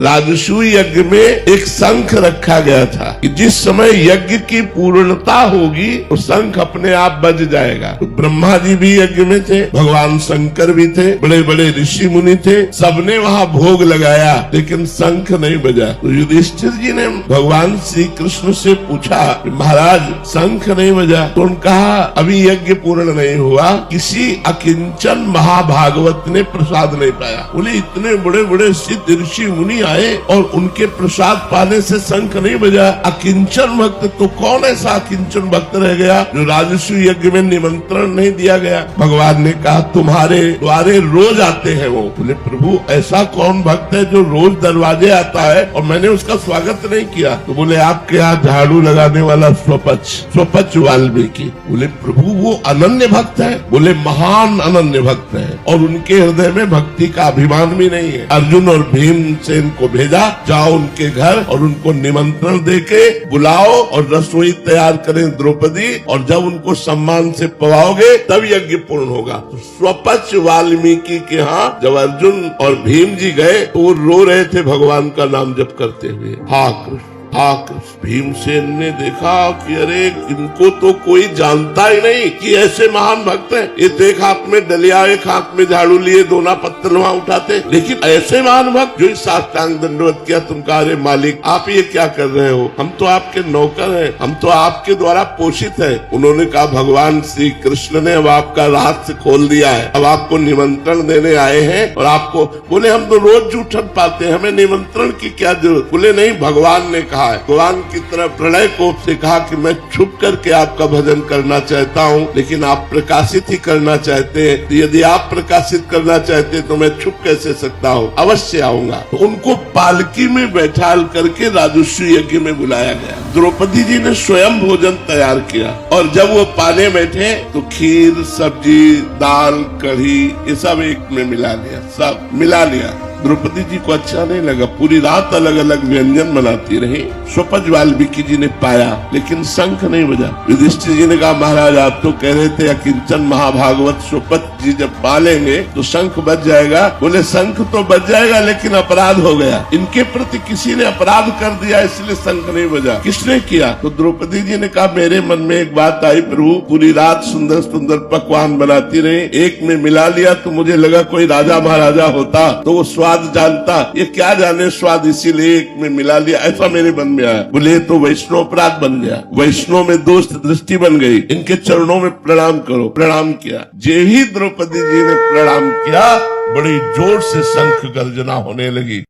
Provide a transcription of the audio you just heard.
राजसूय यज्ञ में एक शंख रखा गया था कि जिस समय यज्ञ की पूर्णता होगी तो शंख अपने आप बज जाएगा। तो ब्रह्मा जी भी यज्ञ में थे, भगवान शंकर भी थे, बड़े बड़े ऋषि मुनि थे, सबने वहाँ भोग लगाया लेकिन शंख नहीं बजा। तो युधिष्ठिर जी ने भगवान श्री कृष्ण से पूछा, महाराज शंख नहीं बजा। तो उन्होंने कहा अभी यज्ञ पूर्ण नहीं हुआ, किसी अकिंचन महाभागवत ने प्रसाद नहीं पाया। बोले इतने बड़े बड़े सिद्ध ऋषि मुनि आए और उनके प्रसाद पाने से शंख नहीं बजा। अकिंचन भक्त तो कौन ऐसा अकिंचन भक्त रह गया जो राजसूय यज्ञ में निमंत्रण नहीं दिया गया। भगवान ने कहा तुम्हारे द्वारे रोज आते हैं वो। बोले प्रभु ऐसा कौन भक्त है जो रोज दरवाजे आता है और मैंने उसका स्वागत नहीं किया। तो बोले आपके यहाँ झाड़ू लगाने वाला स्वपच वाल्मीकि। बोले प्रभु वो अनन्य भक्त है। बोले महान अनन्य भक्त है और उनके हृदय में भक्ति का अभिमान भी नहीं है। अर्जुन और भीमसेन को भेजा, जाओ उनके घर और उनको निमंत्रण देके बुलाओ और रसोई तैयार करें द्रौपदी, और जब उनको सम्मान से पवाओगे तब यज्ञ पूर्ण होगा। तो स्वपच वाल्मीकि के यहाँ जब अर्जुन और भीम जी गए तो वो रो रहे थे भगवान का नाम जप करते हुए, हा कृष्ण हा कृष्ण। भीमसेन ने देखा कि अरे इनको तो कोई जानता ही नहीं कि ऐसे महान भक्त हैं। ये तो एक हाथ में डलिया एक हाथ में झाड़ू लिए दोना पत्थर वहाँ उठाते, लेकिन ऐसे महान भक्त जो साष्टांग दंडवत किया। तुम कहा अरे मालिक आप ये क्या कर रहे हो, हम तो आपके नौकर हैं, हम तो आपके द्वारा पोषित है। उन्होंने कहा भगवान श्री कृष्ण ने अब आपका रहस्य खोल दिया है, अब आपको निमंत्रण देने आए हैं और आपको। बोले हम तो रोज जूठन पाते हैं, हमें निमंत्रण की क्या जरूरत। बोले नहीं भगवान ने कहा है। भगवान की तरफ प्रलय कोप से कहा कि मैं छुप करके आपका भजन करना चाहता हूँ, लेकिन आप प्रकाशित ही करना चाहते हैं। तो यदि आप प्रकाशित करना चाहते हैं तो मैं छुप कैसे सकता हूँ, अवश्य आऊंगा। तो उनको पालकी में बैठाल करके राजसूय यज्ञ में बुलाया गया। द्रौपदी जी ने स्वयं भोजन तैयार किया और जब वो पाने बैठे तो खीर सब्जी दाल कढ़ी ये सब एक में मिला लिया, सब मिला लिया। द्रौपदी जी को अच्छा नहीं लगा, पूरी रात अलग अलग व्यंजन बनाती रही। स्वपच वाल्मीकि जी ने पाया लेकिन शंख नहीं बजा। युधिष्ठिर जी ने कहा महाराज आप तो कह रहे थे अकिंचन महाभागवत स्वपच जी जब पालेंगे तो शंख बज जाएगा। बोले शंख तो बज जाएगा लेकिन अपराध हो गया, इनके प्रति किसी ने अपराध कर दिया इसलिए शंख नहीं बजा। किसने किया? तो द्रौपदी जी ने कहा मेरे मन में एक बात आई प्रभु, पूरी रात सुंदर सुंदर पकवान बनाती रही, एक में मिला लिया तो मुझे लगा कोई राजा महाराजा होता तो वो स्वाद जानता, ये क्या जाने स्वाद, इसीलिए एक में मिला लिया, ऐसा मेरे मन में आया। बोले तो वैष्णव अपराध बन गया, वैष्णव में दोष दृष्टि बन गई, इनके चरणों में प्रणाम करो। प्रणाम किया। जे ही द्रौपदी जी ने प्रणाम किया बड़ी जोर से शंख गर्जना होने लगी।